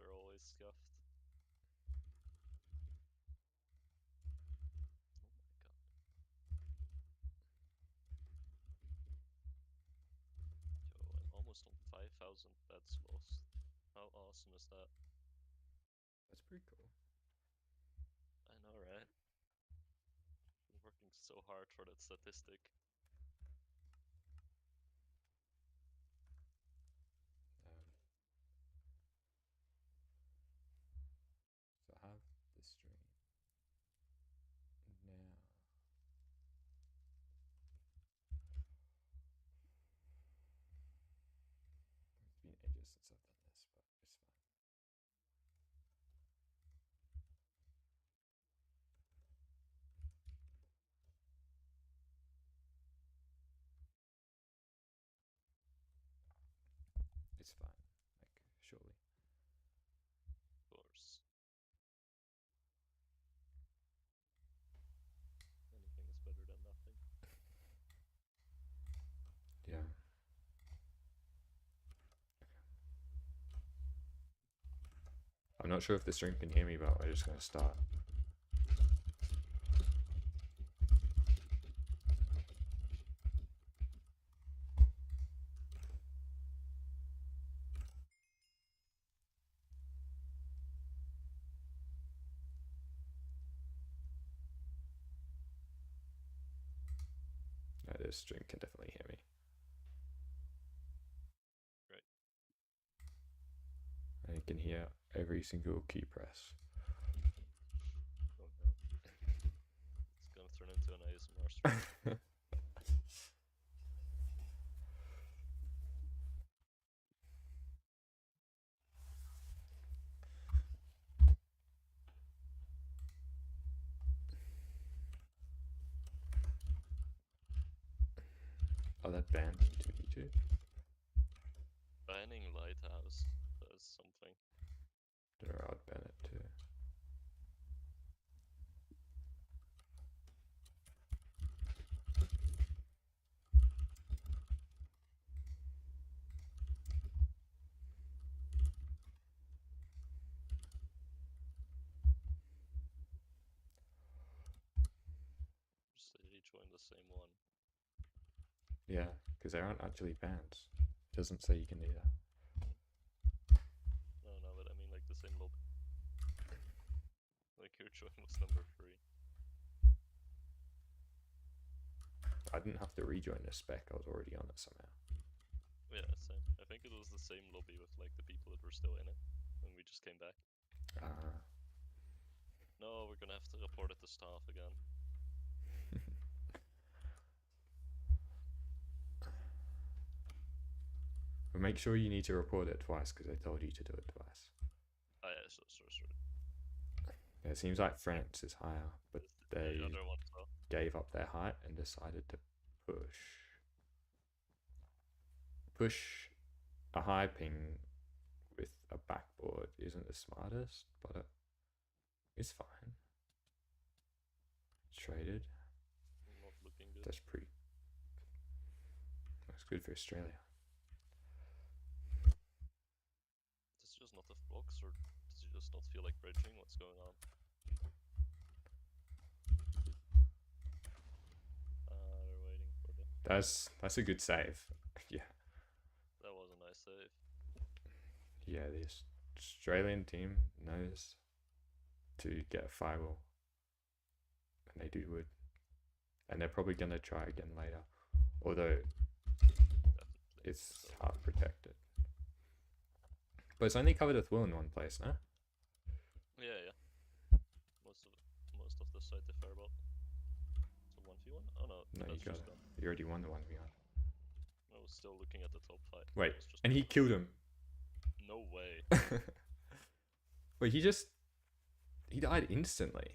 are always scuffed. Oh my god. Yo, I'm almost on 5,000 bets lost. How awesome is that? That's pretty cool. I know, right? Been working so hard for that statistic. So I have the stream now. It's been ages since I've done this, but it's fine. It's fine, like, surely. Of course. Anything is better than nothing. Yeah. I'm not sure if the stream can hear me, but we're just gonna start. No, this stream can definitely hear me. Right. And you can hear every single key press. Oh god. It's gonna turn into an ASMR stream. Oh, that banned me to YouTube. Banning Lighthouse does something. I'd ban it too. Just rejoin the same one. Yeah, because they aren't actually bans. It doesn't say you can do that. No, but I mean like the same lobby. Like your join was number 3. I didn't have to rejoin the spec, I was already on it somehow. Yeah, same. I think it was the same lobby with like the people that were still in it when we just came back. No, we're gonna have to report it to staff again. But make sure you need to report it twice because they told you to do it twice. Ah, yeah, sure. Yeah, it seems like France is higher, but they The other one, so. gave up their height and decided to push a high ping with a backboard isn't the smartest, but it's fine. Traded. Not looking good. That's good for Australia. Does it just not have blocks, or does it just not feel like bridging? What's going on? They're waiting for the... That's a good save. Yeah. That was a nice save. Yeah, the Australian team knows to get a firewall. And they do wood. And they're probably going to try again later. Although it's half protected. But it's only covered with wool in one place, no? Yeah. Most of the site they fireball. It's a 1v1? Oh no, No, that's you got just it. gone. You already won the 1v1. I was still looking at the top fight. Wait, and he killed him. No way. Wait, he died instantly.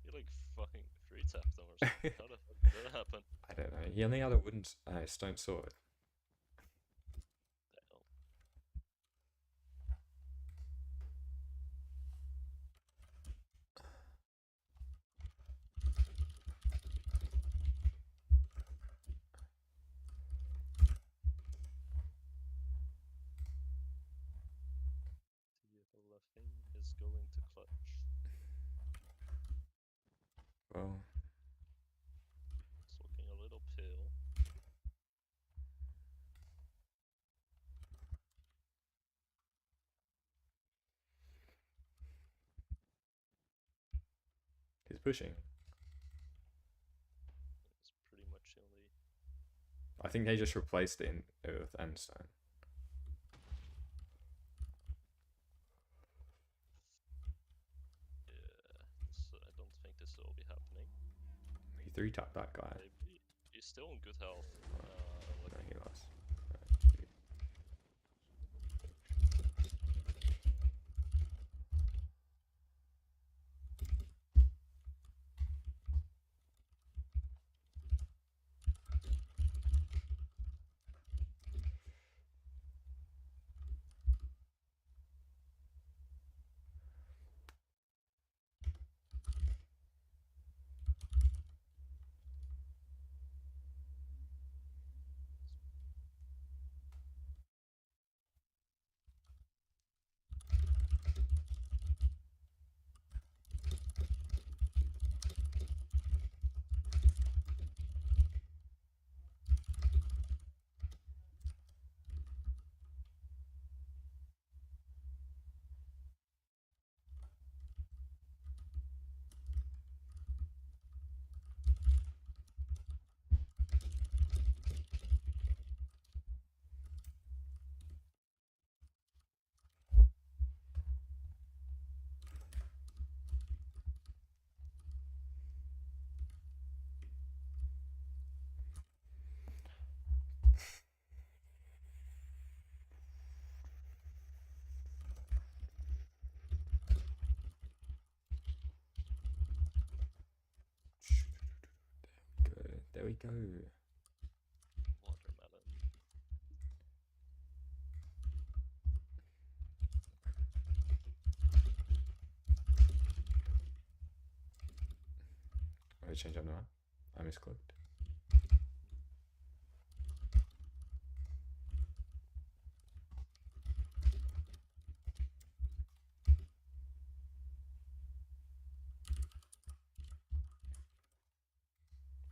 He like fucking 3-tapped him or something. How the fuck did that happen? I don't know. He only had a wooden stone sword. Damn. Nothing is going to clutch. Well, It's looking a little pale. he's pushing. It's pretty much the only. I think they just replaced it in Earth and Stone. Yeah, I don't think this will be happening. He 3-tapped that guy. Maybe. He's still in good health. No, he lost. There we go. Watermelon. I change up now. I misclicked.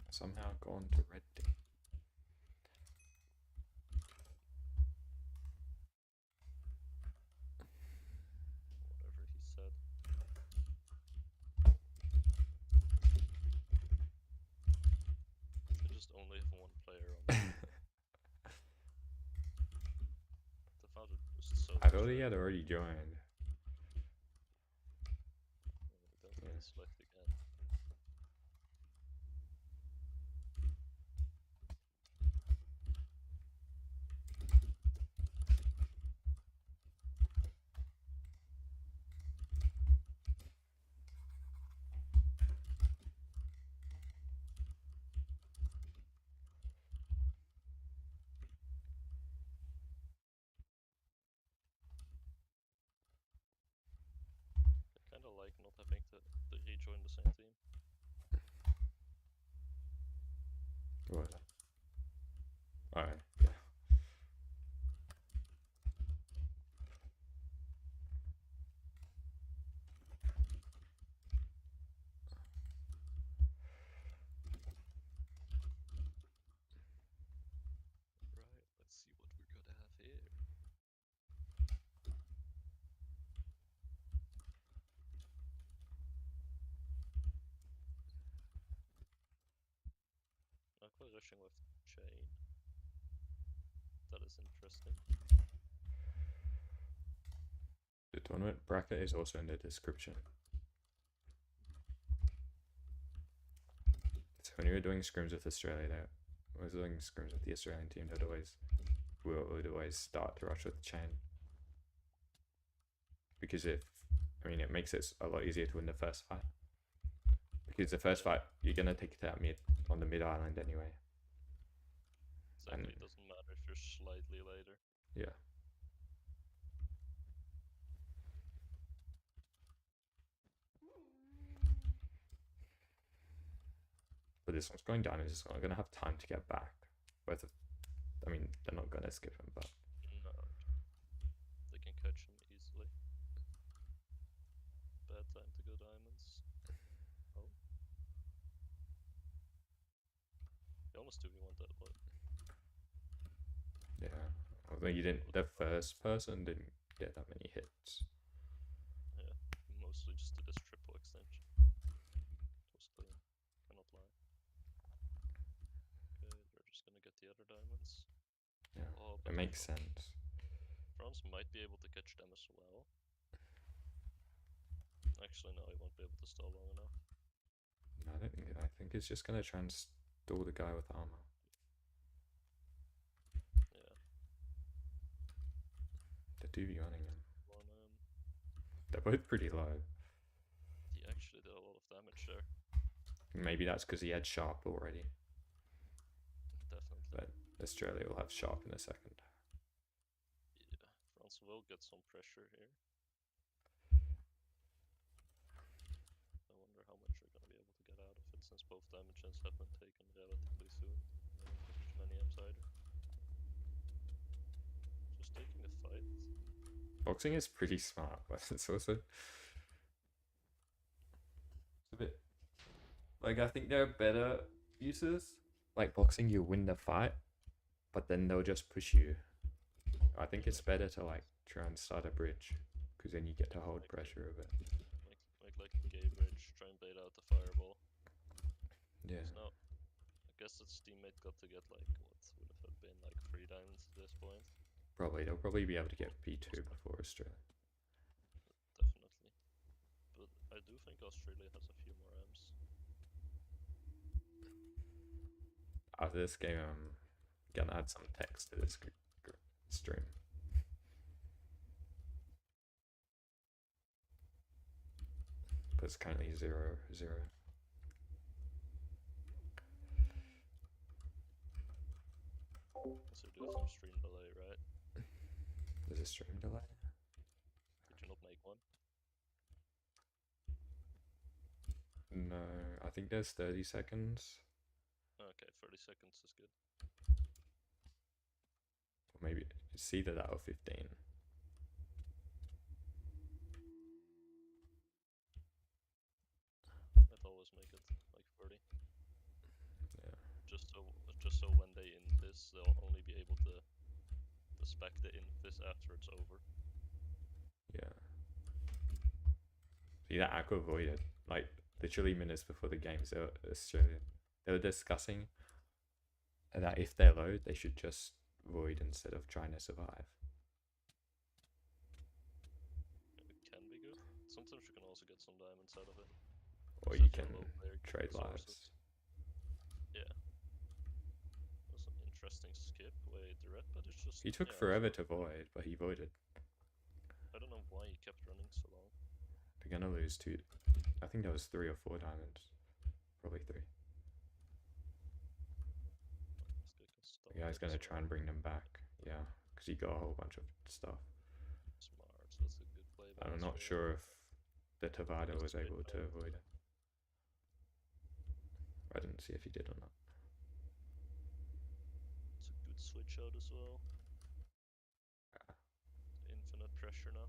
Somehow gone to red team. Whatever he said. I just only have one player on. The founder was so. I thought he had already joined. Don't Yeah. select again. I kinda like not having to rejoin the same team. What? Alright, yeah. Right, let's see what we're gonna have here. Aqua rushing with chain. That is interesting. The tournament bracket is also in the description. So when we were doing scrims with Australia, I was doing scrims with the Australian team. We would always start to rush with the chain, because it makes it a lot easier to win the first fight. Because the first fight you're gonna take it out on the mid island anyway. Exactly, it doesn't matter if you're slightly later. Yeah. But this one's going down. He's just not gonna have time to get back. They're not gonna skip him, but No. They can catch him easily. bad time to go diamonds. Oh. He almost 2v1 that, but Yeah. Although you didn't, the first person didn't get that many hits. yeah, mostly just did this triple extension. It was clean, cannot lie. Okay, they're just gonna get the other diamonds. Yeah, Oh, it makes sense. France might be able to catch them as well. Actually, no, he won't be able to stall long enough. No, I think it's just gonna try and stall the guy with armor. Yeah. They're 2v1ing him. One, They're both pretty low. he actually did a lot of damage there. Maybe that's because he had sharp already. Definitely. But Australia will have sharp in a second. Yeah, France will get some pressure here. I wonder how much they're gonna be able to get out of it, since both damages have been taken relatively soon. They don't finish many M's either. Just taking the fight. Boxing is pretty smart, but it's also a bit like, I think there are better uses. Like boxing, you win the fight, but then they'll just push you. I think it's better to like try and start a bridge, because then you get to hold pressure a bit. Make like a gay bridge, try and bait out the fireball. Yeah. No, I guess its teammate got to get like, what would have been like 3 diamonds at this point. Probably, they'll probably be able to get P2 before Australia. Definitely. But I do think Australia has a few more M's. After this game, I'm gonna add some text to this stream. But it's currently 0-0. So you do have some stream delay, right? There's a stream delay? Did you not make one? No, I think there's 30 seconds. Okay, 30 seconds is good. Or maybe it's either that or 15. I'd always make it like 30. Yeah. Just so when they in this, they'll only be able to spec the in this after it's over. Yeah. See, that aqua voided, like literally minutes before the games, they were discussing that if they load, they should just void instead of trying to survive. It can be good. Sometimes you can also get some diamonds out of it. Or you can trade lives. Yeah. It was an interesting skip. Wait, the red, but it's just... He took forever to void, but he voided. I don't know why he kept running so long. They're gonna lose 2. I think there was 3 or 4 diamonds. Probably 3. The guy's gonna try and bring them back. Yeah, because he got a whole bunch of stuff. Smart, that's a good play. I'm not sure if the Tavada was able to avoid it. I didn't see if he did or not. It's a good switch out as well. Infinite pressure now.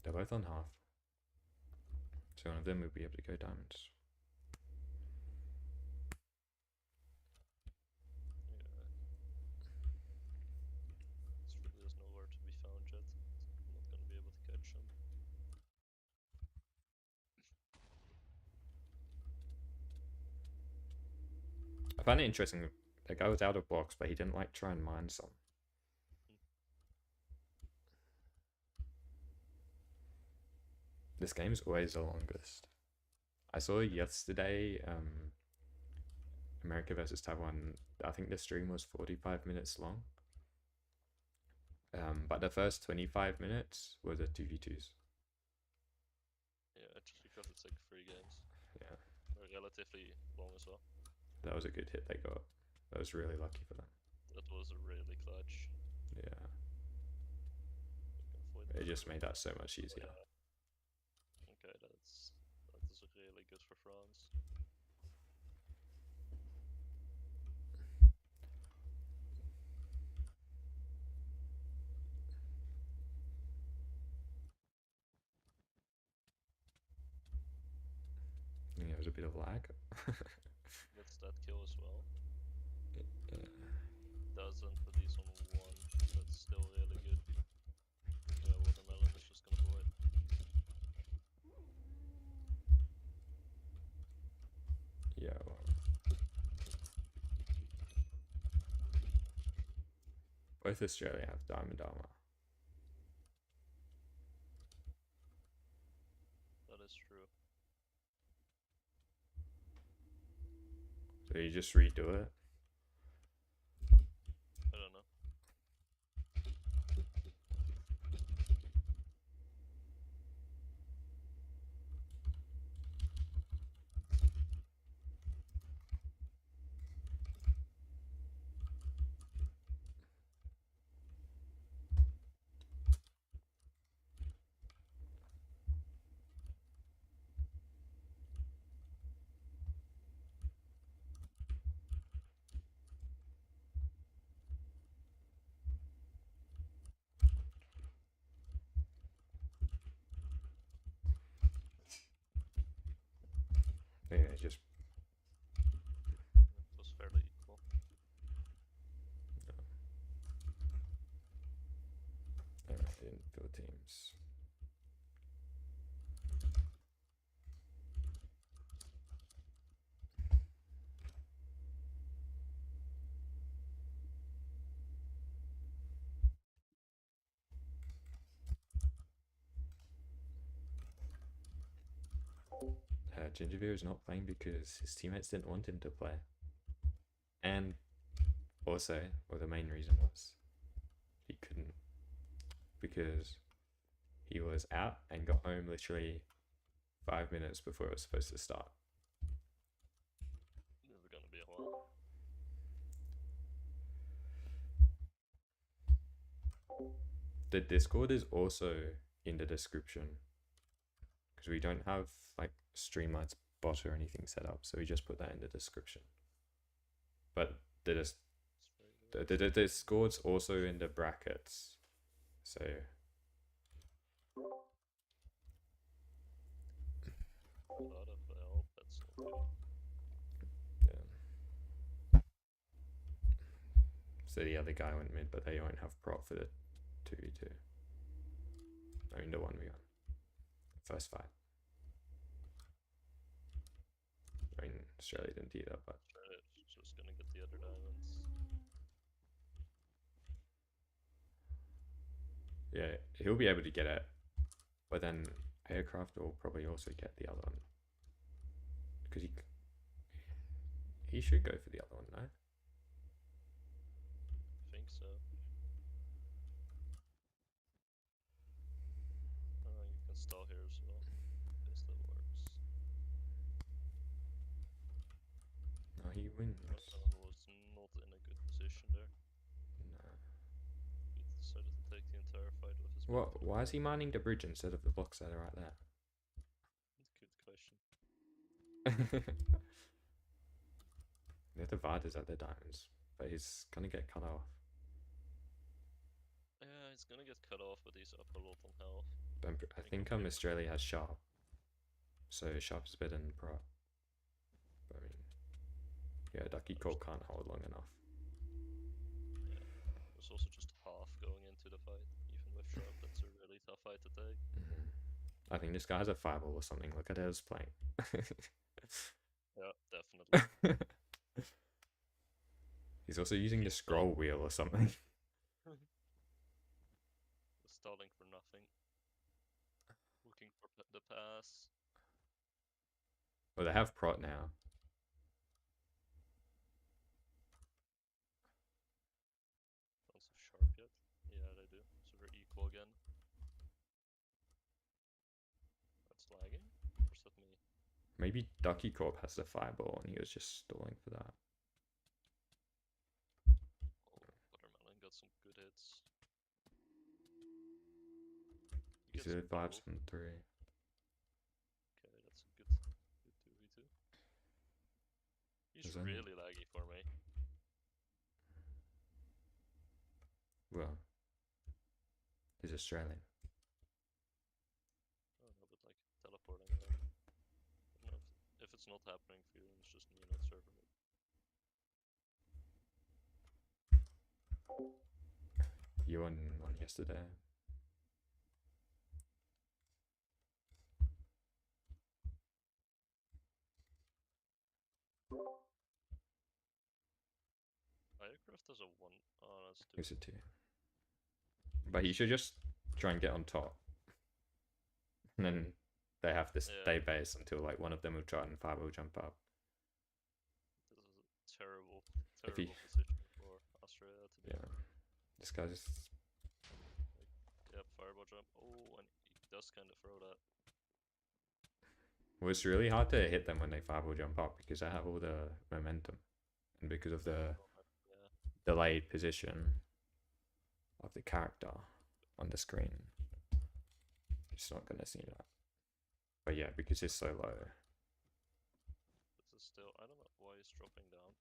They're both on half. So one of them will be able to go diamonds. Yeah. There's nowhere to be found yet. I'm not gonna be able to catch him. I find it interesting. The guy was out of box, but he didn't like try and mine some. This game's always the longest. I saw yesterday, America versus Taiwan. I think the stream was 45 minutes long. But the first 25 minutes were the 2v2s. Yeah, just because it's like 3 games. Yeah. They're relatively long as well. That was a good hit they got. That was really lucky for them. That was a really clutch. Yeah. It just made that so much easier. Yeah. Okay, that is really good for France. a bit of lag. Gets that kill as well. Yeah. Doesn't, but he's on 1. That's still really good. Yeah, Watermelon is just gonna blow it. Yeah, well. Both Australia have diamond armor. That is true. So you just redo it? I don't know. Yeah, just. It was fairly equal. Infill teams. Gingerbeer is not playing because his teammates didn't want him to play. And also, well, the main reason was he couldn't because he was out and got home literally 5 minutes before it was supposed to start. Never gonna be a while. The Discord is also in the description because we don't have like Streamlight's bot or anything set up, so we just put that in the description. But the Discord's also in the brackets, so A lot of help, that's not good. yeah. So the other guy went mid, but they won't have prop for the 2v2. I mean the 1v1. First fight. I mean Australia didn't either, but Australia's just gonna get the other diamonds. yeah, he'll be able to get it, but then Aircraft will probably also get the other one because he should go for the other one, no? I think so. You can stall here as well. I guess that works. No, he wins. Watermelon was not in a good position there. No. He decided to take the entire fight with his What? back to the Why is wall. he mining the bridge instead of the blocks that are right there? Good question. The Dividers at the diamonds, but he's gonna get cut off. Yeah, he's gonna get cut off, but he's up a lot on health. I think Australia has Sharp, so Sharp's better than Prop. But I mean, yeah, Ducky Corp can't hold long enough. Yeah, there's also just half going into the fight. Even with Sharp, that's a really tough fight to take. I think this guy has a fireball or something. Look at how he's playing. Yeah, definitely. He's also using the scroll wheel or something. Stalling for nothing. Looking for the pass. Well, they have Prot now. Don't have Sharp yet. Yeah, they do. So they're equal again. That's lagging? Or is that me? Maybe Ducky Corp has the fireball and he was just stalling for that. Oh, Watermelon got some good hits. He's at 5 and 3. Okay, that's a good 2v2. He's There's only- really laggy for me. Well, he's Australian. I don't know, but like teleporting there. I don't know if it's not happening for you, and it's just me not serving it. You won one yesterday. Firecraft has a 1. Oh, that's 2. It's a 2. But he should just try and get on top. And then they have to stay base until like one of them will try and 5 will jump up. This is a terrible If he- position for Australia to be. Yeah. This guy's Yep, fireball jump. Oh, and he does kind of throw that. Well, it's really hard to hit them when they 5 will jump up because they have all the momentum. And because of the delayed position of the character on the screen, it's not going to see that. But yeah, because it's so low. This is still, I don't know why he's dropping down.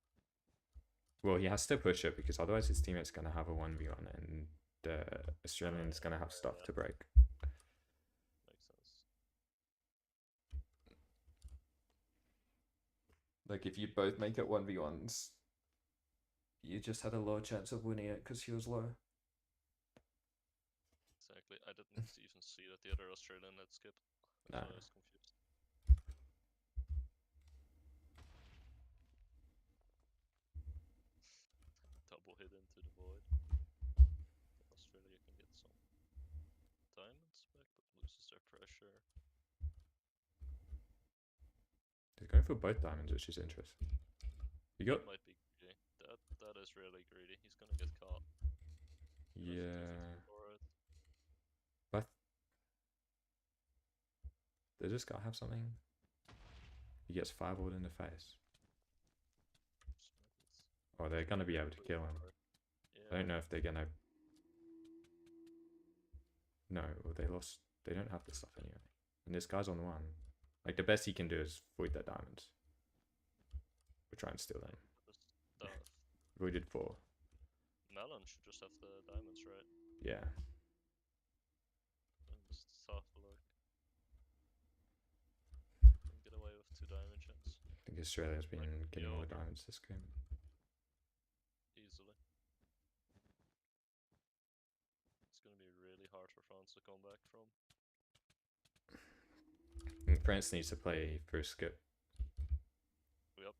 Well, he has to push it because otherwise his teammate's going to have a 1v1 and the Australian's going to have stuff to break. Makes sense. Like if you both make it 1v1s, you just had a low chance of winning it because he was low. Exactly. I didn't even see that the other Australian had skipped. Nah. So I was confused. Double hit into the void. Australia can get some diamonds back, but loses their pressure. He's going for both diamonds, which is interesting. You got? That might be greedy. That is really greedy. He's gonna get caught. Yeah. But does this guy have something? He gets fireballed in the face. Oh, they're gonna be able to kill him. Yeah. I don't know if they're gonna. No, well, they lost. They don't have this stuff anyway. And this guy's on the 1. Like the best he can do is void their diamonds. We'll try and steal them. Voided 4. Melon should just have the diamonds, right? Yeah. And just soft look. And get away with 2 diamond chance. I think Australia's been Like, getting all the diamonds this game. Easily. It's gonna be really hard for France to come back from. And France needs to play first skip. Yep.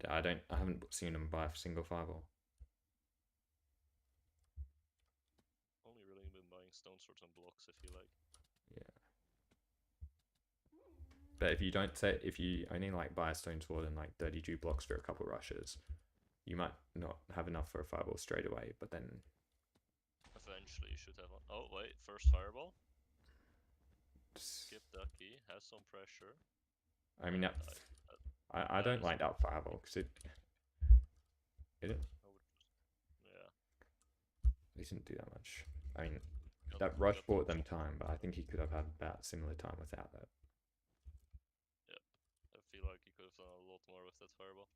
I haven't seen them buy a single fireball. Only really been buying stone swords and blocks if you like. Yeah. But if you only like buy a stone sword and like 32 blocks for a couple rushes, you might not have enough for a fireball straight away, but then eventually you should have one. Oh wait, first fireball. Skip ducky, has some pressure. I mean I don't like that fireball because it yeah. He didn't do that much. I mean that rush bought them time, but I think he could have had about similar time without that. Yep. I feel like he could have done a lot more with that fireball.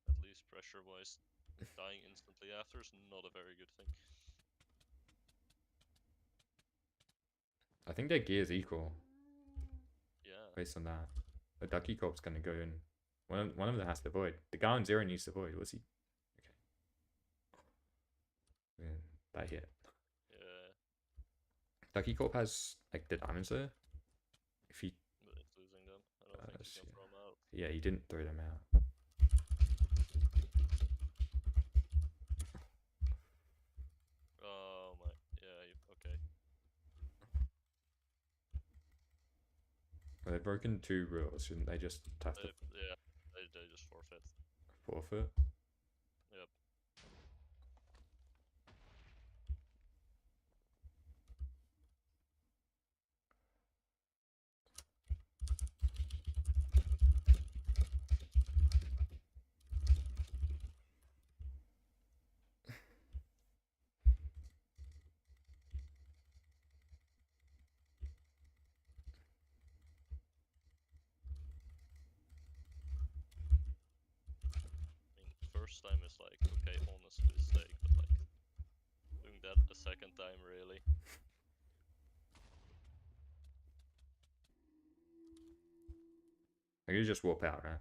At least pressure wise. Dying instantly after is not a very good thing. I think their gear is equal. Yeah. Based on that. The Ducky Corp's gonna go in. One of them has to void. The guy on 0 needs to void. Was he? Okay. Yeah, that hit. Yeah. Ducky Corp has like the diamonds there. If he But it's losing them. I don't think he can throw them out. Yeah, he didn't throw them out. Oh my, yeah, okay. Well, they've broken 2 rules, shouldn't they just have to Yeah, they just forfeit. forfeit? Yep. First time is like, okay, honest mistake, but like, doing that a second time, really? Like you just warp out, right?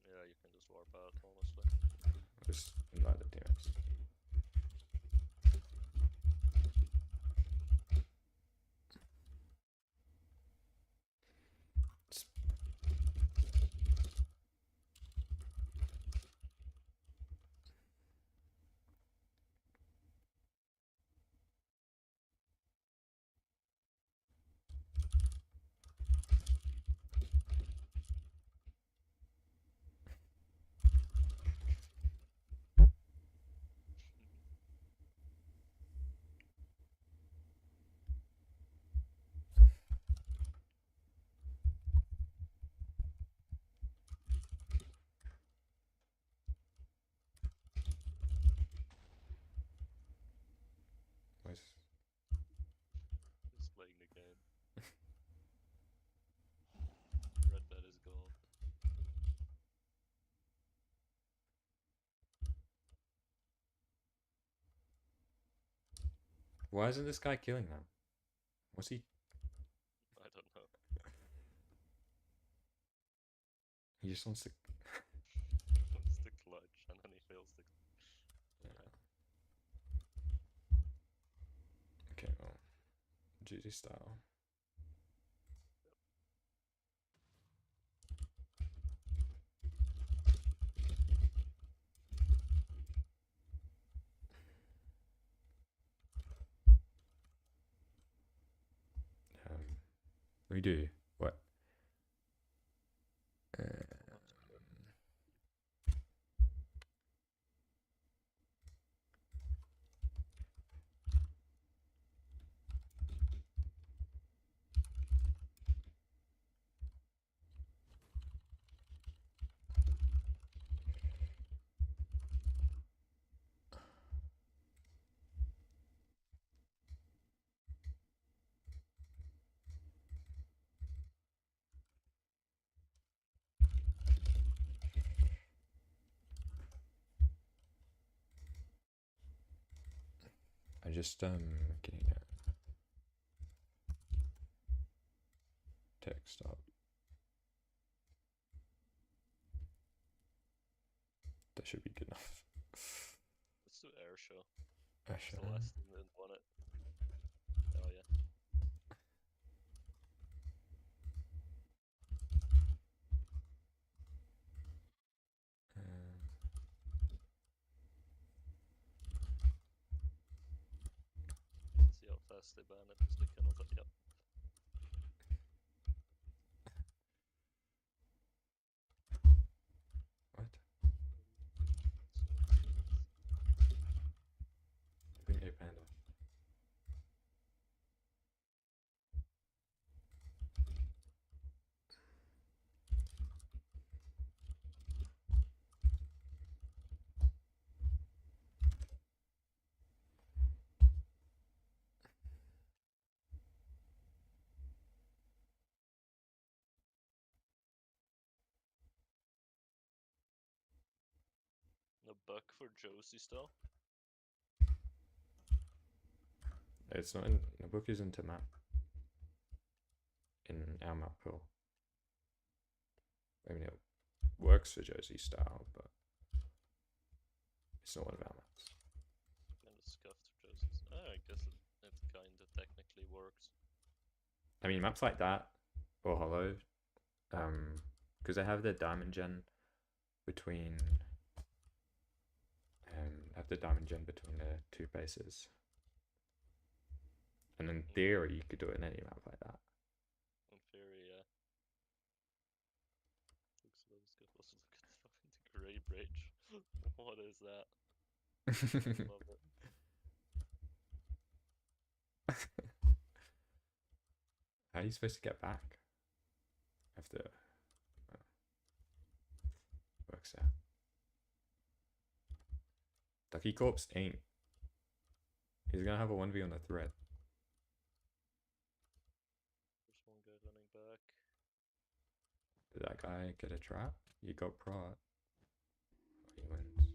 Yeah, you can just warp out, honestly. Just invite the teammates. Nice. Just playing the game. Red bed is gone. Why isn't this guy killing them? What's he? I don't know. He just wants to. It's the clutch, and then he fails the. Yeah. Okay, well, GG style. We do what? I just getting a text up. That should be good enough. Let's do air show. Air show. The last team didn't want it. Oh yeah. See how fast they ban it, because they cannot. Yep. What? Bring a panda. Nebuc for Josie still. It's not in the book. Isn't a map in our map pool. I mean, it works for Josie style, but it's not one of our maps. Kind of scuffed for Josie's. I guess it kind of technically works. I mean, maps like that or Hollow, because they have the diamond gen between. Have the diamond gen between the two bases. And in theory, you could do it in any map like that. In theory, yeah. Looks low scuff. Also look at the fucking grey bridge. What is that? I love it. How are you supposed to get back? After works out. Ducky Corpse ain't. He's gonna have a 1v on the thread. There's one guy running back. Did that guy get a trap? You got prot. He wins.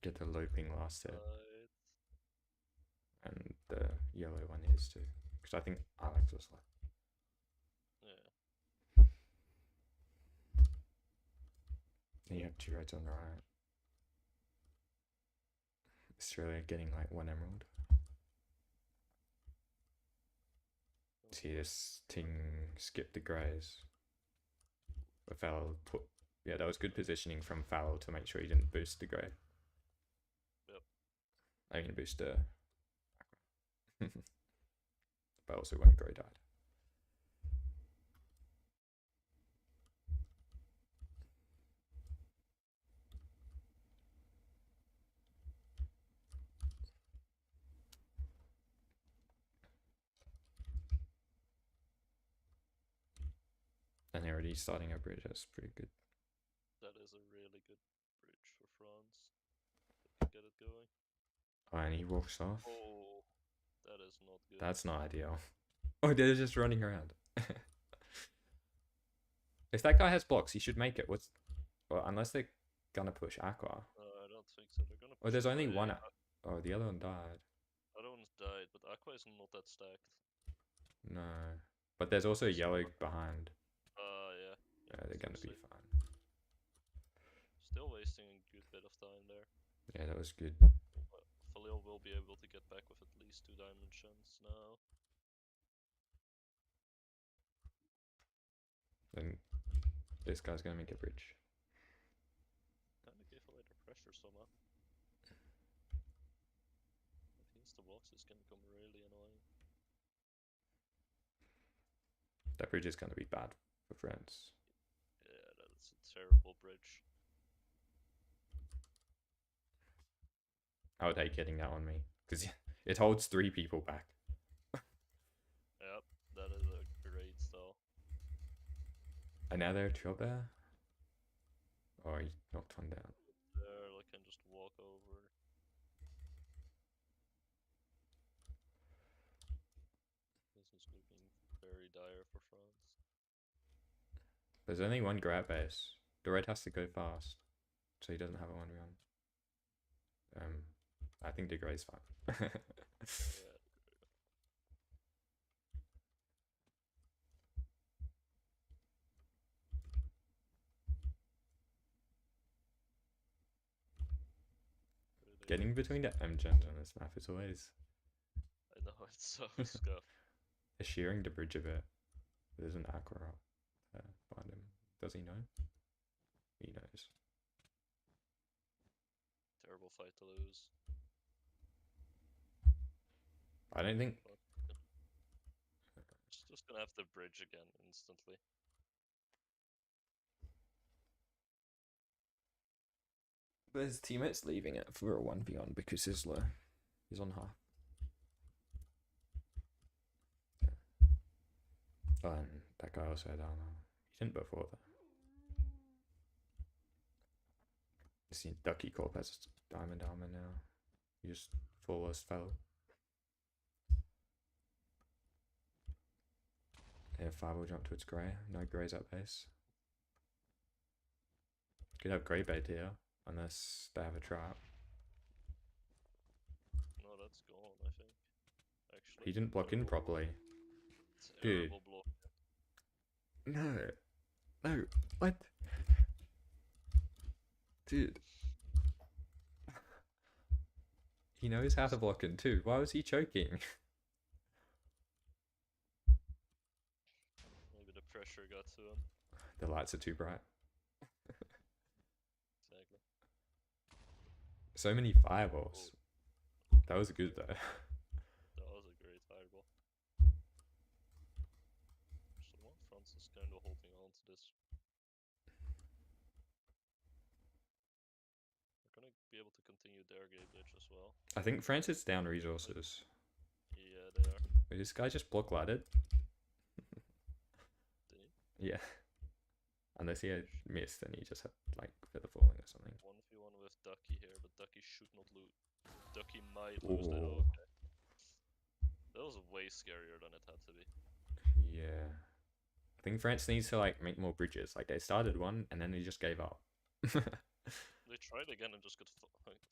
Get the looping last hit. And the yellow one is too. Because I think Alex was left. Yeah. Then you have 2 reds on the right. Australia getting like 1 emerald. See this Ting skip the greys. But Foul put, yeah, that was good positioning from Foul to make sure he didn't boost the grey. Yep. I can boost the but also when grey died. And they're already starting a bridge, that's pretty good. That is a really good bridge for France. They can get it going. Oh, and he walks off. Oh, that is not good. That's not ideal. Oh, they're just running around. If that guy has blocks, he should make it. What's, well, unless they're gonna push Aqua. I don't think so. They're gonna. Oh, there's only yeah, one. Oh, the other one died. Other one's died, but Aqua is not that stacked. No, but there's also yellow behind. Yeah. Yeah, they're gonna be fine. Still wasting a good bit of time there. Yeah, that was good. Falil will be able to get back with at least 2 dimensions now. Then this guy's gonna make a bridge. Kinda gave away the pressure somehow. If he hits the blocks, it's gonna become really annoying. That bridge is gonna be bad for France. Yeah, that's a terrible bridge. I would hate getting that on me because it holds 3 people back. Yep, that is a great stall. And now they're 2 up there. Oh, he knocked one down. There, I can just walk over. This is looking very dire for France. There's only 1 grab base. The red has to go fast, so he doesn't have a 1v1. I think the grey's fine. Yeah. Getting between the M gens on this map is always. I know, it's so scuffed. They're shearing the bridge a bit. There's an Aqua up there behind him. Does he know? He knows. Terrible fight to lose. I don't think. Just gonna have the bridge again instantly. But his teammate's leaving it for a 1v1 because he's low. He's on half. Yeah. Oh, and that guy also had armor. He didn't before that. You see, Ducky Corp has diamond armor now. He just flawless fell. Yeah, 5 will jump towards grey. No greys at base. Could have grey bait here, unless they have a trap. No, that's gone, I think. Actually. He didn't block in properly. Terrible Dude. block. No. No. What? Dude. He knows how to block in too. Why was he choking? Maybe the pressure got to him. The lights are too bright. Exactly. So many fireballs. That was good though. That was a great fireball. So France is kind of holding on to this. They're gonna be able to continue their gay glitch as well. I think France is down resources. Yeah, they are. Wait, this guy just block lighted? Did he? Yeah. Unless he had missed and he just had like feather falling or something. 1v1 with Ducky here, but Ducky should not lose. Ducky might lose that. Ooh. Okay. That was way scarier than it had to be. Yeah. I think France needs to like make more bridges. Like they started one and then they just gave up. They tried again and just got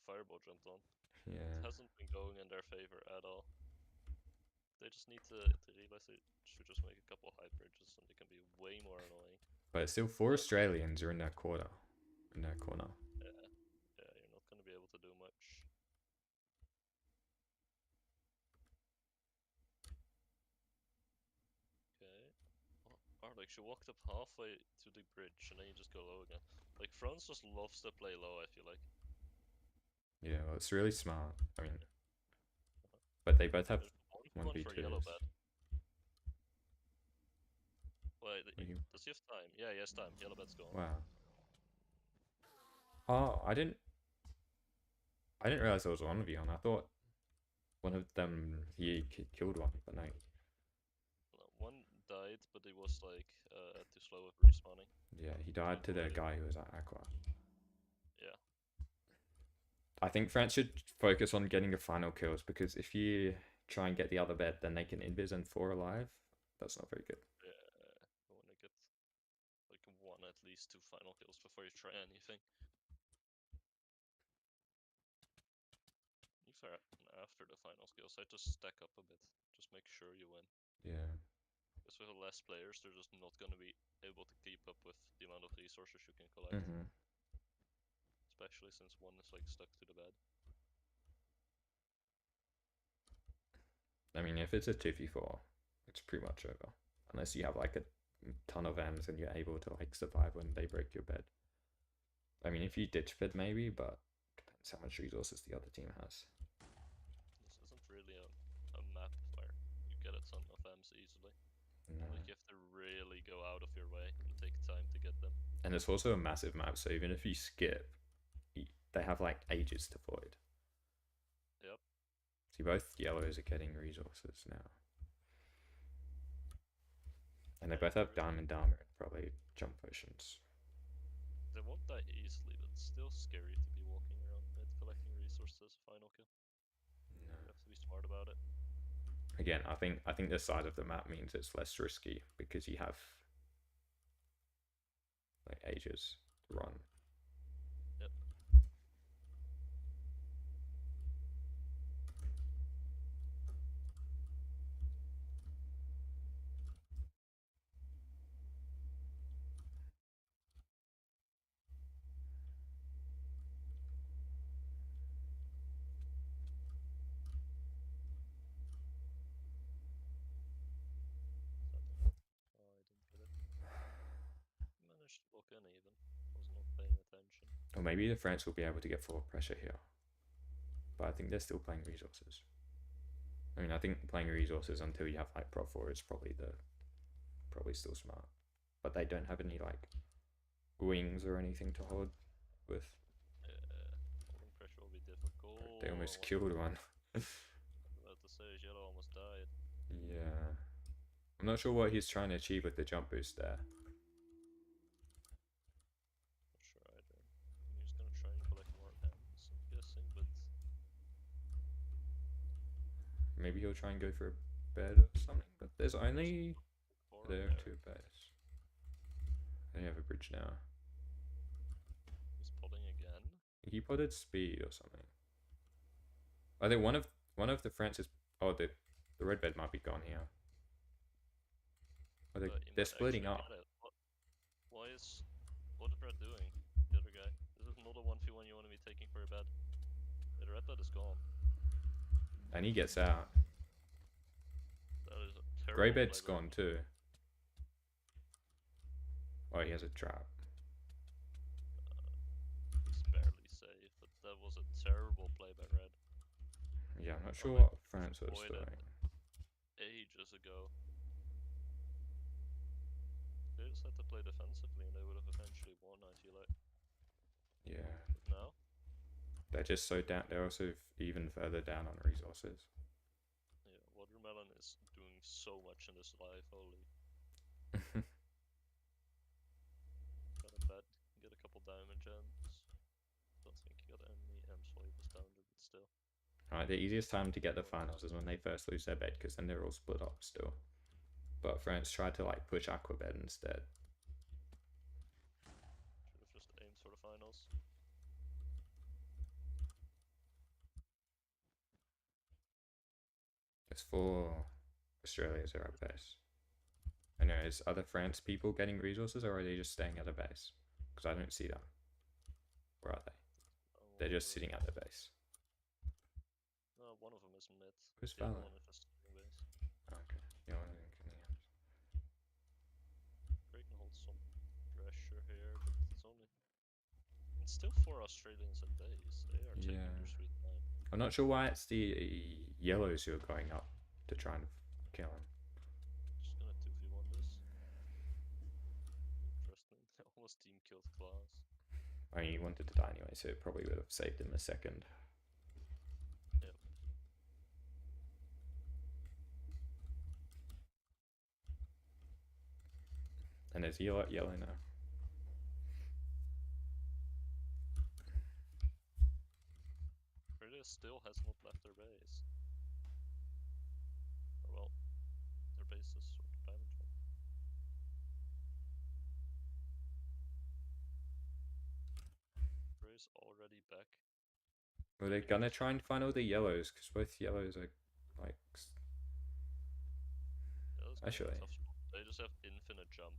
fireball jumped on. Yeah. It hasn't been going in their favor at all. They just need to realize they should just make a couple high bridges and they can be way more annoying. But still 4 Australians are in that quarter. in their corner. Yeah, yeah, you're not gonna be able to do much. Okay. Like she walked up halfway to the bridge and then you just go low again. Like France just loves to play low, I feel like. Yeah, well, it's really smart. I mean, but they both have There's one for yellow 1v2s. bed. Wait, does he have time? Yeah, he has time. Yellow bed's gone. Wow. Oh, I didn't realize there was one of you on. I thought one of them he killed one, but no. One died, but he was like too slow with respawning. Yeah, he died to the guy who was at Aqua. Yeah. I think France should focus on getting the final kills because if you try and get the other bed, then they can invis and 4 alive. That's not very good. Yeah, you want to get like one at least 2 final kills before you try anything. Fair, after the final skills, I just stack up a bit. Just make sure you win. Yeah. Because with less players, they're just not going to be able to keep up with the amount of resources you can collect. Especially since one is like stuck to the bed. I mean, if it's a 2v4, it's pretty much over. Unless you have like a ton of M's and you're able to like survive when they break your bed. I mean, if you ditch bed maybe, but depends how much resources the other team has. This isn't really a map where you get a ton of M's easily. No. Like you have to really go out of your way and take time to get them. And it's also a massive map, so even if you skip, they have like ages to void. Yep. See, both yellows are getting resources now. And they both have diamond armor and probably jump potions. They won't die easily, but it's still scary to be walking around mid collecting resources as a final kill. No. You have to be smart about it. Again, I think the size of the map means it's less risky because you have like ages to run. Yep. Oh, I didn't get it. Managed to walk in even. Was not paying attention. Or maybe the France will be able to get forward pressure here. But I think they're still playing resources. I mean, I think playing resources until you have like Pro 4 is probably still smart. But they don't have any like wings or anything to hold with. Holding pressure will be difficult. They almost killed one. I was about to say, yellow almost died. Yeah. I'm not sure what he's trying to achieve with the jump boost there. Not sure either. He's gonna try and collect more M's, I'm guessing, but maybe he'll try and go for a bed or something, but there's only there are 2 beds. They have a bridge now. He's potting again. He potted speed or something. I think one of the Francis. Oh, the red bed might be gone here. Oh, they're splitting up. What is Red doing? The other guy. This is not a 1v1 you want to be taking for a bed. The red bed is gone. And he gets out. That is a terrible. Grey bed's gone too. Oh, he has a trap. He's barely safe, but that was a terrible play by red. Yeah, I'm not sure what France was doing. Ages ago. They just had to play defensively and they would have eventually won, I feel like. Yeah. But now? They're just so down. They're also even further down on resources. Yeah, Watermelon is doing so much in this life, holy. Got a bet, get a couple diamond gems. Don't think he got any M's while he was down there, but still. Alright, the easiest time to get the finals is when they first lose their bed, because then they're all split up still. But France tried to like push Aquabed instead. Should have just aimed for the finals. It's for Australia's are at base. I know, is other France people getting resources or are they just staying at a base? Because I don't see them. or are they? Oh, They're just whatever. sitting at their base. One of them is mid. Who's The other Valor? one is just sitting base. Okay. Yeah, Gray can hold some pressure here, but it's still 4 Australians at base. They are taking yeah. their sweet time. I'm not sure why it's the yellows who are going up to try and kill him. Just gonna 2v1 this. Interesting. Almost team killed class. I mean, he wanted to die anyway, so it probably would have saved him a second. Yep. And there's yellow now. Rita still has not left their base. Or well, their base is sort of damaged. Gray's already back. Well, they're gonna try and find all the yellows, because both yellows are like. Actually, They just have infinite jump.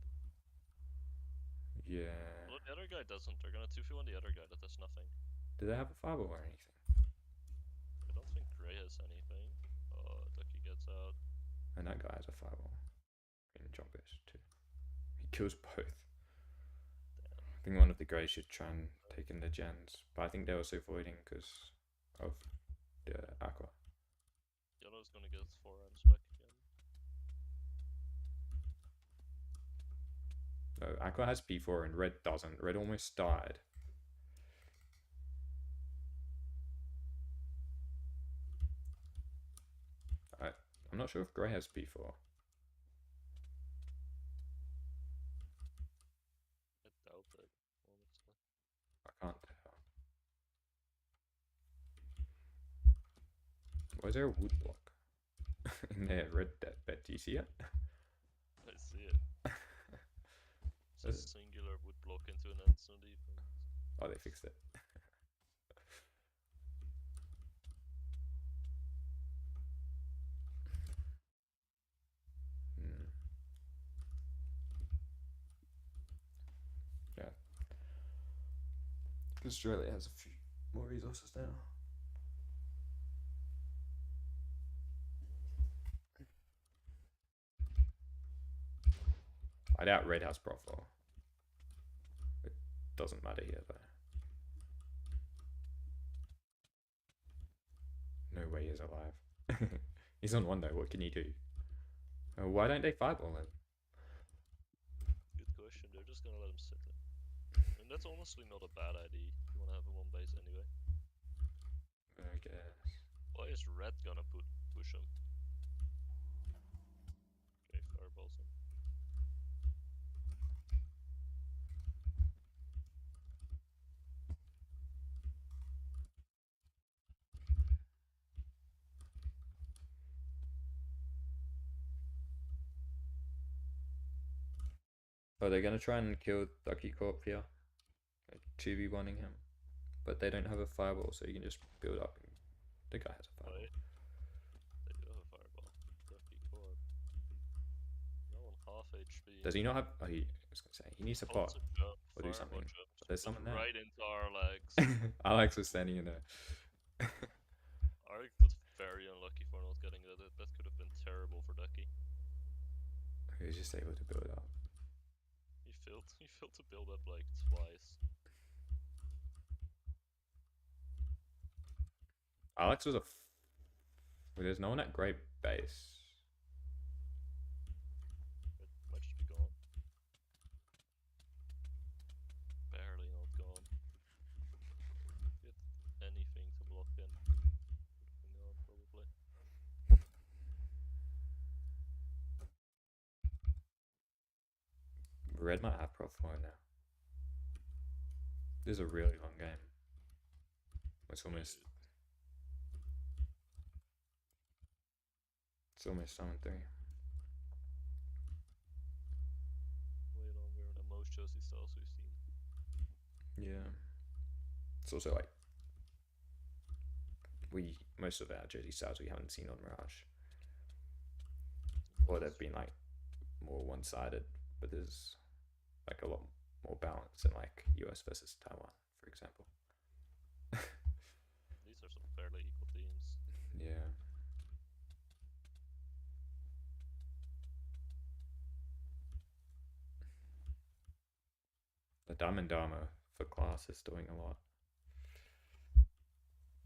yeah. Well, the other guy doesn't. They're gonna 2v1 the other guy that has nothing. Do they have a fireball or anything? I don't think Gray has anything. Ducky gets out. And that guy has a fireball. In jump base too. He kills both. Damn. I think one of the Greys should try and take in the gens, but I think they're also voiding because of the aqua. Yellow's gonna get 4 amps back again. No, aqua has P4 and red doesn't. Red almost died. I'm not sure if Grey has P4. I doubt it, honestly. I can't tell. Why is there a wood block in their red bed? Do you see it? I see it. It's a singular would block into an instant defense. Oh, they fixed it. Yeah. Australia has a few more resources now. I doubt Red has profile. It doesn't matter here though. No way he's alive. He's on 1 though, what can you do? Why don't they fireball him? Good question, they're just gonna let him sit there. I mean, that's honestly not a bad idea. You wanna have him on base anyway. I guess. Why is Red gonna push him? Okay, fireballs him. Oh, they're gonna try and kill Ducky Corp here. Like 2v1ing him. But they don't have a fireball, so you can just build up. The guy has a fireball. Wait. They do have a fireball. Ducky Corp. No one half HP. Does he not have... Oh, I was gonna say, he needs a pot. Or do something. But there's someone there. Right into our legs. Alex was standing in there. Arik was very unlucky for not getting that. That could have been terrible for Ducky. He was just able to build up. He failed to build up like twice. Alex was a... Well, there's no one at Great Base. It might just be gone. Barely not gone. Get anything to block in. Would have been gone probably. Red might have profile now. This is a really long game. It's almost 7-3. Way longer than most Josie styles we've seen. Yeah. It's also like most of our Jersey styles we haven't seen on Mirage. Or they've been like more one-sided, but there's like a lot more balance in like US versus Taiwan, for example. fairly equal teams. Yeah. The Diamond Dharma for class is doing a lot.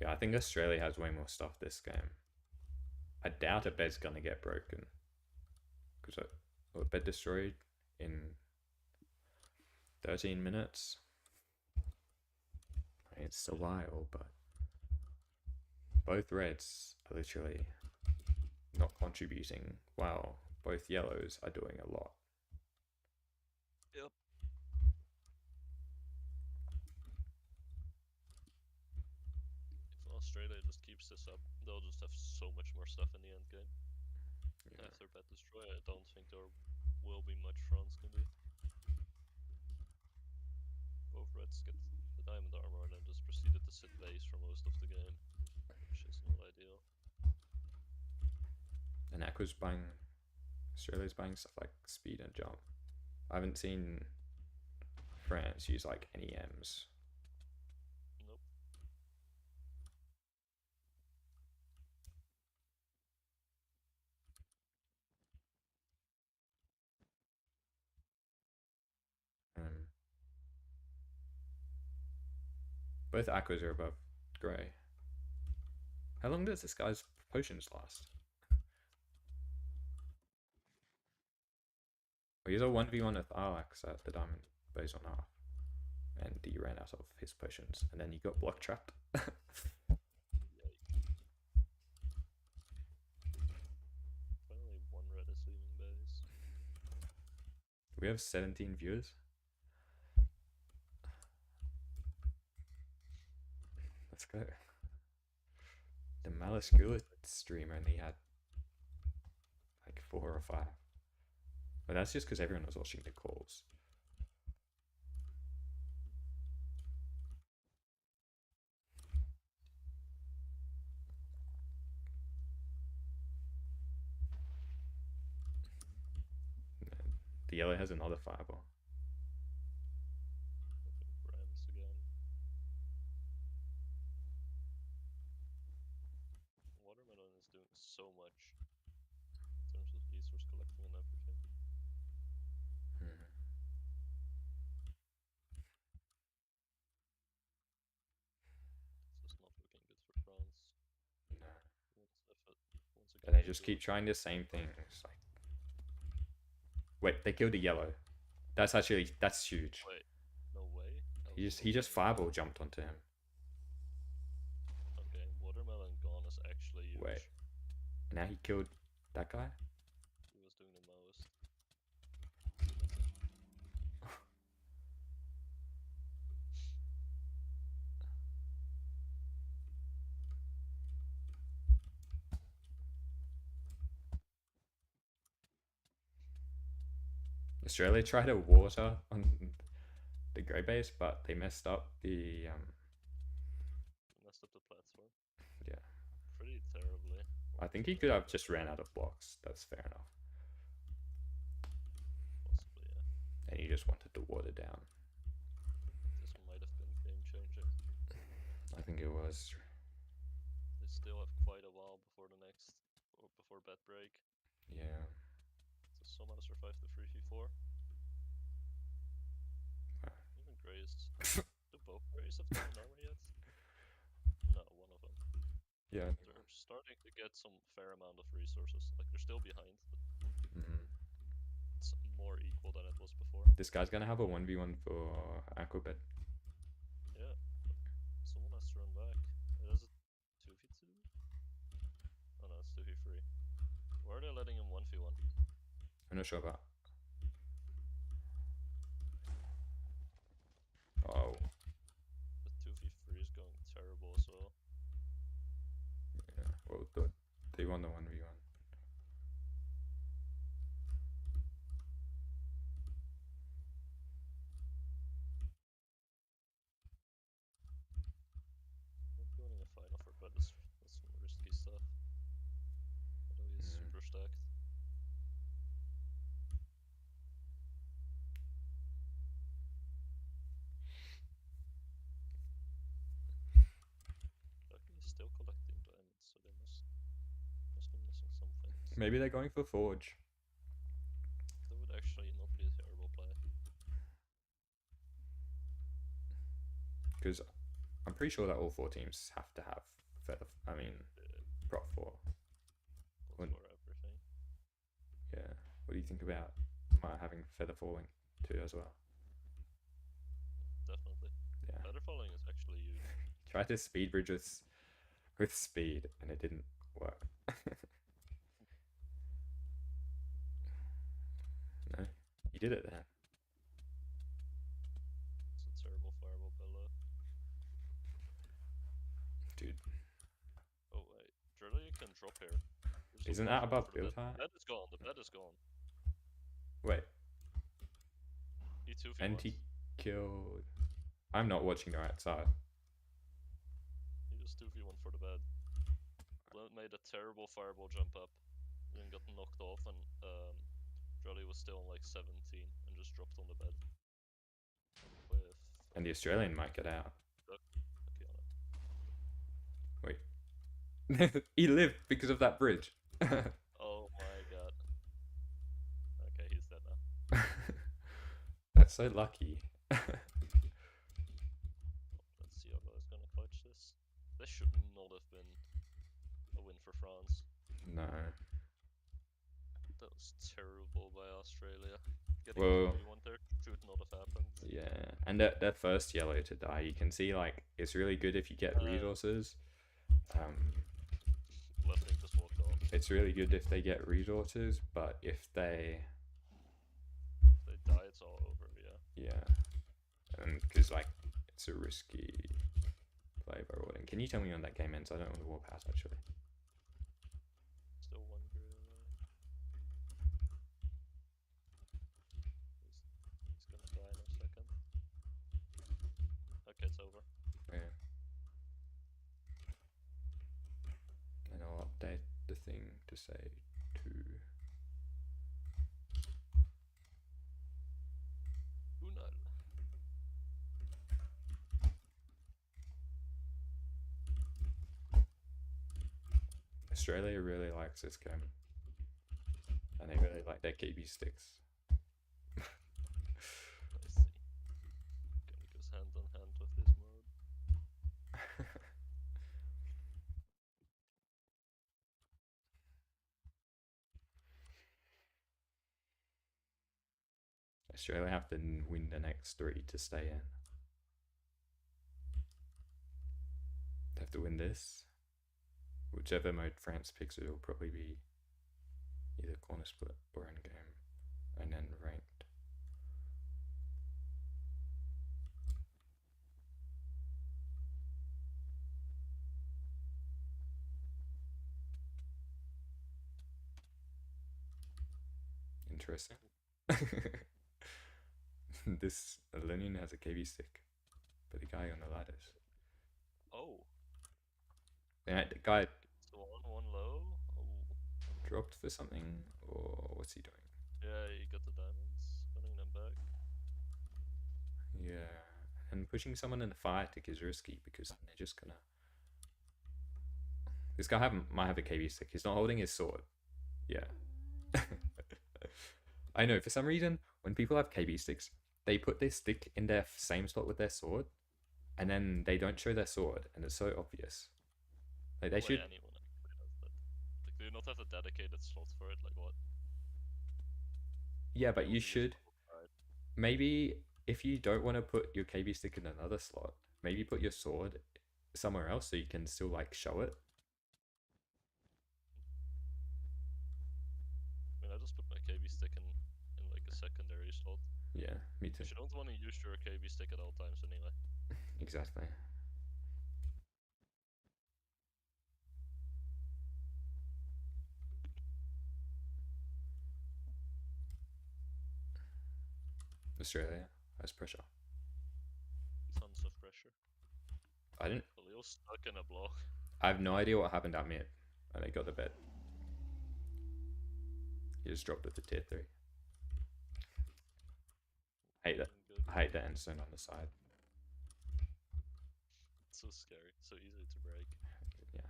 Yeah, I think Australia has way more stuff this game. I doubt a bed's gonna get broken. Because a bed destroyed in 13 minutes. I mean, it's a while, but both reds are literally not contributing while both yellows are doing a lot. Yep. If Australia just keeps this up, they'll just have so much more stuff in the end game. Yeah. After Bet Destroy, I don't think there will be much France can do. Both reds get the diamond armor and then just proceeded to sit base for most of the game, which is not ideal. And Aqua's buying, Australia's buying stuff like speed and jump. I haven't seen France use like any M's. Nope. Both Aquas are above grey. How long does this guy's potions last? Well, he's a 1v1 with Arlax at the diamond base on half. And he ran out of his potions. And then he got block trapped. Finally, one red is leaving base. We have 17 viewers. Let's go. The Malice Gulet stream only had like 4 or 5. But that's just because everyone was watching the calls. The yellow has another fireball. Rams again. Watermelon is doing so much in terms of resource collecting and everything. It's just not looking good for France. No. Once And again, they just keep trying the same things. Like, wait, they killed the yellow. That's huge. Wait, no way. He just fireball jumped onto him. Okay, watermelon gone is actually huge. Wait, now he killed that guy. He was doing the most. Australia tried a water on the grey base, but they messed up the Messed up the platform. Yeah. Pretty terribly. I think he could have just ran out of blocks. That's fair enough. Possibly, yeah. And he just wanted to water down. This might have been game changing. I think it was. They still have quite a while before the next, or before bet break. Yeah. So someone has survived the 3v4. Even Grays. Do both Grays have diamond armor yet? No, one of them. Yeah. They're starting to get some fair amount of resources. Like, they're still behind, but it's more equal than it was before. This guy's gonna have a 1v1 for Aquabet. Yeah. Someone has to run back. Is it 2v2? Oh no, it's 2v3. Why are they letting him 1v1? I'm not sure about. Oh. The 2v3 is going terrible as well. Yeah. Well, they won the 1v1. Winning a final for Bet is that's some risky stuff. Although he's super stacked. Luckily he's still collecting Maybe they're going for Forge. That would actually not be a terrible play. Because I'm pretty sure that all 4 teams have to have feather. I mean, prop 4. Plus for everything. Yeah. What do you think about having feather falling too as well? Definitely. Yeah. Feather falling is actually huge. Tried to speed bridge with speed and it didn't work. No, you did it then. It's a terrible fireball below. Dude. Oh wait, surely you can drop here. Isn't that above build height? The bed is gone, the bed is gone. Wait. He 2v1. And he killed... I'm not watching the right side. He just 2v1 for the bed. Blunt made a terrible fireball jump up. Then got knocked off and Jolly was still on like 17 and just dropped on the bed. With... And the Australian might get out. Wait. He lived because of that bridge. Oh my god. Okay, he's dead now. That's so lucky. Let's see how is gonna clutch this. This should not have been a win for France. No. That was terrible by Australia. Getting Well, 3-1 there should not have happened. Yeah, and their first yellow to die, you can see like it's really good if you get resources. Left just walked off. It's really good if they get resources, but if they die, it's all over. Yeah, and because like it's a risky play by Rawdon. Can you tell me when that game ends? I don't want to walk past actually. Still 1 grid away. He's gonna die in a second. Okay, it's over. Yeah. And I'll update the thing to say 2. Australia really likes this game. And they really like their KB sticks. I see. Gonna goes hand in hand with this mode. Australia have to win the next 3 to stay in. They have to win this. Whichever mode France picks, it will probably be either corner split or endgame, and then ranked. Interesting. This Lenin has a KB stick, but the guy on the ladders. Oh. Yeah, the guy So one low. Oh. Dropped for something, or what's he doing? Yeah, he got the diamonds, putting them back. Yeah, and pushing someone in the fire tick is risky because they're just gonna. This guy might have a KB stick. He's not holding his sword. Yeah. I know, for some reason, when people have KB sticks, they put their stick in their same slot with their sword, and then they don't show their sword, and it's so obvious. Like, they should... Anyone does that. Like, do you not have a dedicated slot for it? Like, what? Yeah, but you should... Maybe, if you don't want to put your KB stick in another slot, maybe put your sword somewhere else so you can still, like, show it. I mean, I just put my KB stick in like a secondary slot. Yeah, me too. You don't want to use your KB stick at all times anyway. Exactly. Australia has pressure. Tons of pressure. I didn't... Khalil's stuck in a block. I have no idea what happened at mid. And they got the bet. He just dropped it to tier 3. Hate that. I hate the end zone on the side. It's so scary. So easy to break. Yeah.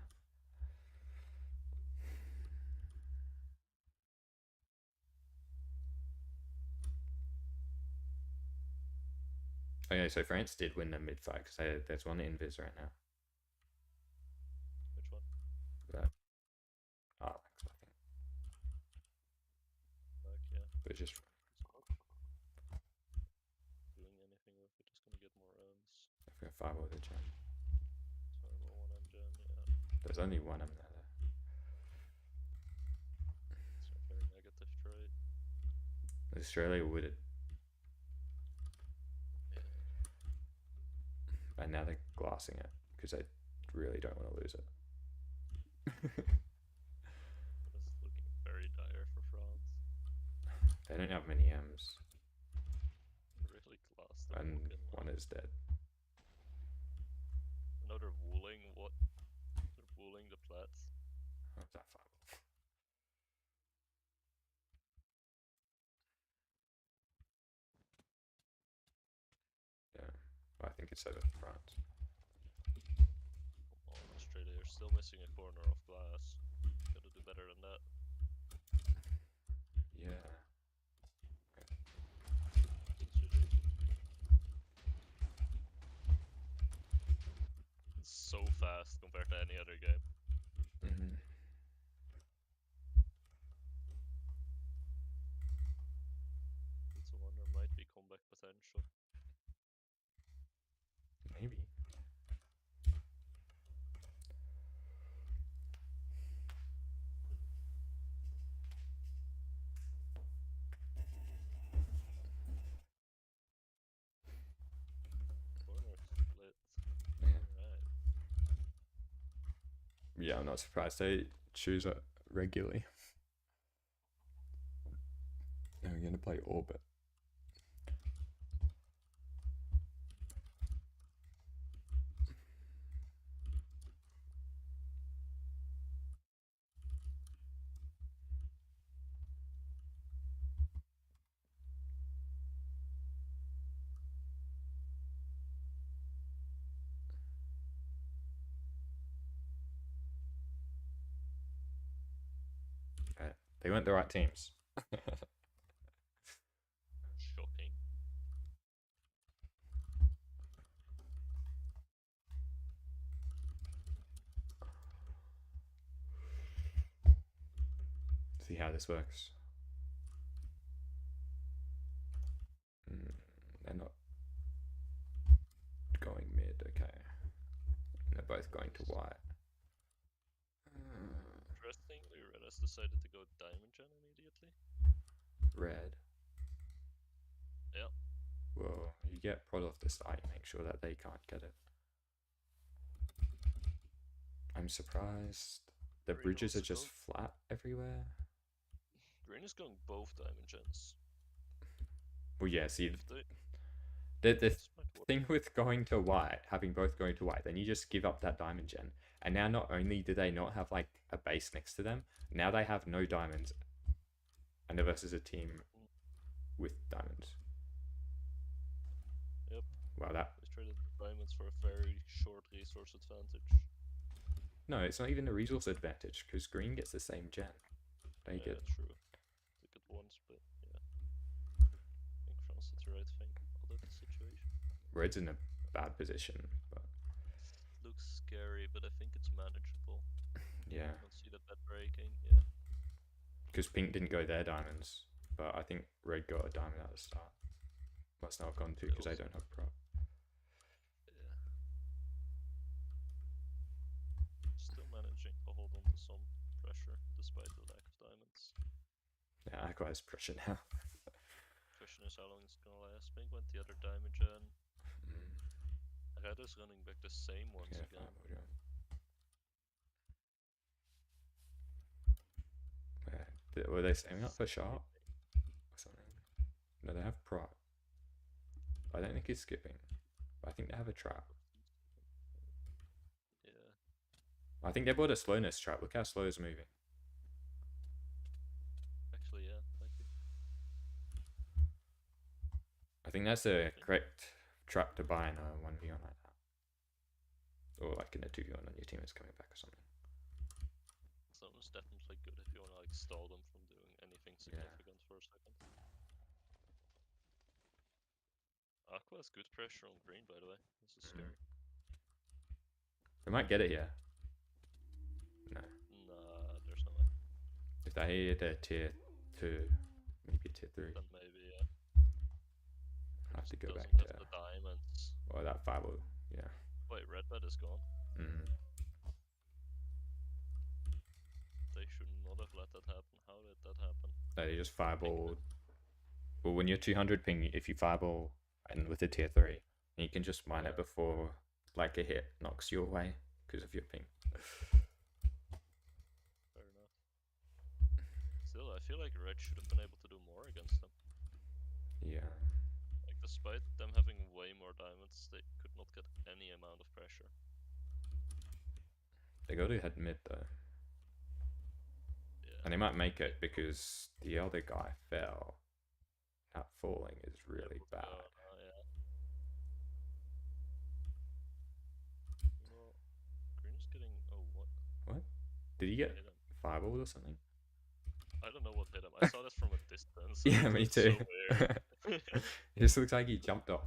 Okay, so France did win the mid fight because there's one invis right now. Which one? That Alex, I think. Back, yeah. But it's just Doing anything with it, just gonna get more rounds. I've got 5 with the gen. Terrible one M gen, yeah. There's only one M there. It's a very negative trait. Australia would it. Yeah. And now they're glassing it because they really don't want to lose it. It's looking very dire for France. They don't have many M's. Really glassed the And fucking one is dead. Another wooling, what? They're wooling the plats. How's that 5? Yeah, well, I think it's over France. Come on, Australia, you're still missing a corner of glass. Gotta do better than that. Yeah. It's so fast compared to any other game. Mm-hmm. It's a one, there might be comeback potential. Maybe. Corner split. Yeah. Alright. Yeah, I'm not surprised they choose it regularly. Now we're going to play Orbit. They weren't the right teams. Shocking. See how this works. They're not going mid, okay. They're both going to white. Interestingly, Red has decided to go Diamond Gen immediately. Red. Yep. Well, you get prod off the side, make sure that they can't get it. I'm surprised. The Green bridges are also just flat everywhere. Green is going both Diamond Gens. Well, yeah, see, If they, the this might work. thing with going to white, having both going to white, then you just give up that diamond gen. And now not only do they not have like a base next to them, now they have no diamonds. And they're versus a team with diamonds. Yep. Wow, that. They traded diamonds for a very short resource advantage. No, it's not even a resource advantage because green gets the same gen. They Yeah, get. true. They get one split, yeah. I think France did the right thing, although the situation. Red's in a bad position, but. Looks scary, but I think it's manageable. Yeah. I don't see the bet breaking, yeah. Because pink didn't go their diamonds, but I think red got a diamond at the start. Must not have gone to because they don't have prop. Yeah. Still managing to hold on to some pressure despite the lack of diamonds. Yeah, Aqua has pressure now. Question is how long it's gonna last. Pink went the other diamond gen. Red is running back the same once Yeah, again. Were they saving up for sharp or something? No, they have prop. I don't think he's skipping. But I think they have a trap. Yeah. I think they bought a slowness trap. Look how slow it's moving. Actually, yeah, thank you. I think that's the correct trap to buy in a 1v1 like that. Or like in a 2v1 on your team is coming back or something. Someone's definitely good if you wanna like stall them from doing anything significant for a second. Aqua has good pressure on green, by the way. This is scary. We might get it here. No. Nah, there's no way. If they hit a tier 2, maybe tier 3. Then maybe, yeah. I have to go back Doesn't to... have the diamonds. Or that 5 will, yeah. Wait, red bet is gone. They should not have let that happen. How did that happen? No, they just fireball. Well, when you're 200 ping, if you fireball and with a tier 3, you can just mine it before like a hit knocks you away because of your ping. Fair enough. Still, I feel like red should have been able to do more against them. Yeah. Like, despite them having way more diamonds, they could not get any amount of pressure. They go to head mid though. Yeah. And they might make it because the other guy fell. That falling is really bad. Yeah. Well, green is getting... Oh, what? What? Did he get fireballed or something? I don't know what hit him. I saw this from a distance. Yeah, me too. So it just looks like he jumped off.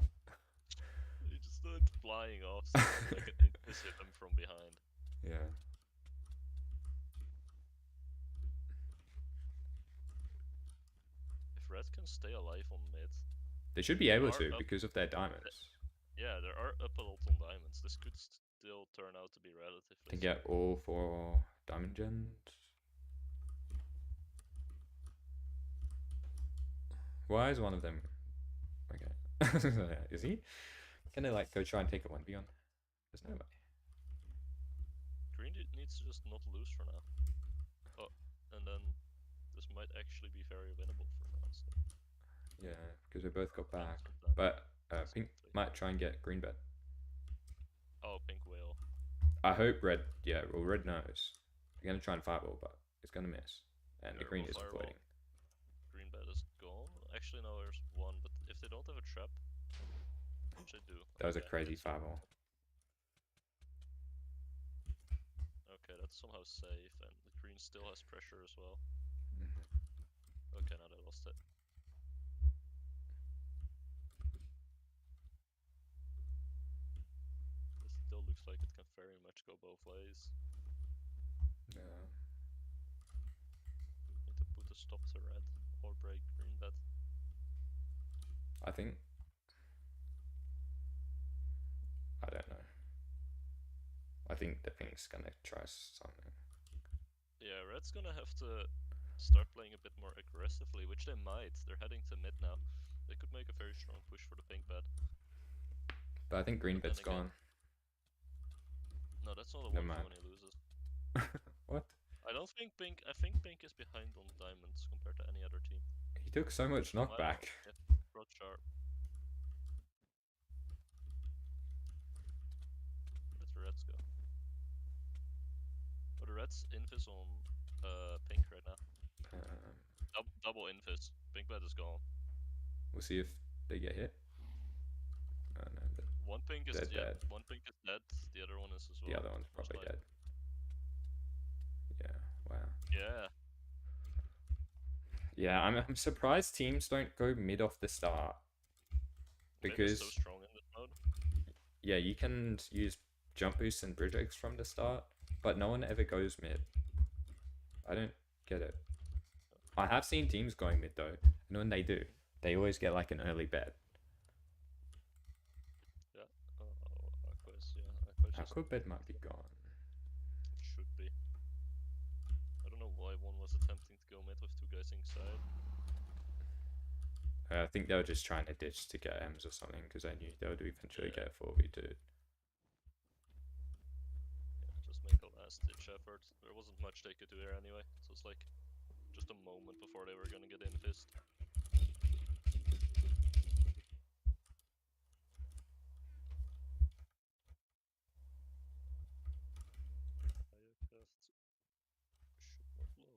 He just went flying off, so like it just hit him from behind. Yeah. If red can stay alive on mid, they should be able to because of their diamonds. Yeah, there are up a lot on diamonds. This could still turn out to be relatively. They get all 4 diamond gens. Why is one of them? Okay. Is he gonna like go try and take a 1v1? There's no way. Green needs to just not lose for now. Oh, and then this might actually be very winnable for France. Yeah, because we both got back. But pink might try and get green bet. Oh, pink will. I hope red. Yeah, well, red knows. They're gonna try and fireball, but it's gonna miss. And the green is avoiding. Green bet is gone. Actually, no, there's one. But if they don't have a trap, which they do. That was a crazy fireball. Okay, that's somehow safe, and the green still has pressure as well. Mm-hmm. Okay, now they lost it. This still looks like it can very much go both ways. Yeah. Need to put a stop to red or break green bet. I think. I don't know. I think the pink's gonna try something. Yeah, red's gonna have to start playing a bit more aggressively, which they might. They're heading to mid now. They could make a very strong push for the pink bet. But I think green bet's gone. No, that's not a one when he loses. What? I don't think pink. I think pink is behind on diamonds compared to any other team. He took so much knockback. Yeah, brought sharp. Where did the reds go? Oh, the reds invis on pink right now. Double invis. Pink bet is gone. We'll see if they get hit. Oh, no, one pink is dead. One pink is dead. The other one is as well. The other one's probably dead. Yeah. Wow. Yeah. Yeah, I'm surprised teams don't go mid off the start. Because it's so strong in this mode. Yeah, you can use jump boosts and bridge eggs from the start, but no one ever goes mid. I don't get it. I have seen teams going mid though, and when they do, they always get like an early bet. Yeah. Aqua bet might be gone. It should be. I don't know why one was attempting to go mid with 2 guys inside. I think they were just trying to ditch to get M's or something because they knew they would eventually get 4v2. Yeah, just make a last ditch effort. There wasn't much they could do there anyway, so it's like just a moment before they were gonna get in fist. Should not log.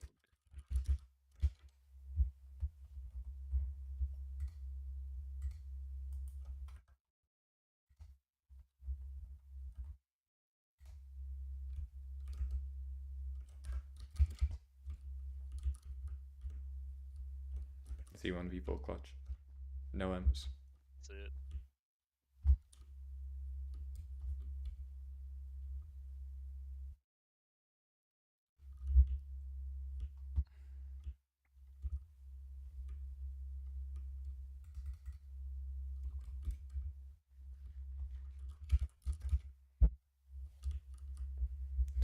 C1v4 clutch. No M's. That's it.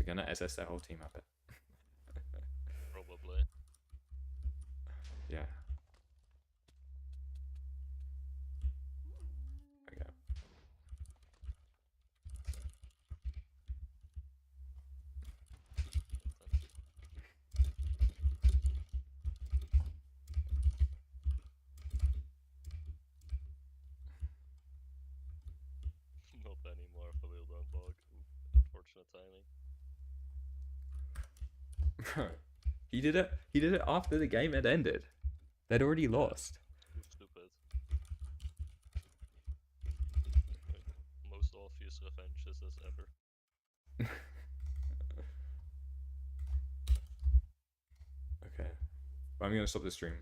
They're gonna SS their whole team up it. Probably. Yeah. Okay. Not anymore for Wheel Brown Bog. Unfortunate timing. He did it. He did it after the game had ended. They'd already lost. Too stupid. Like, most obvious revenges as ever. Okay. But I'm gonna stop the stream.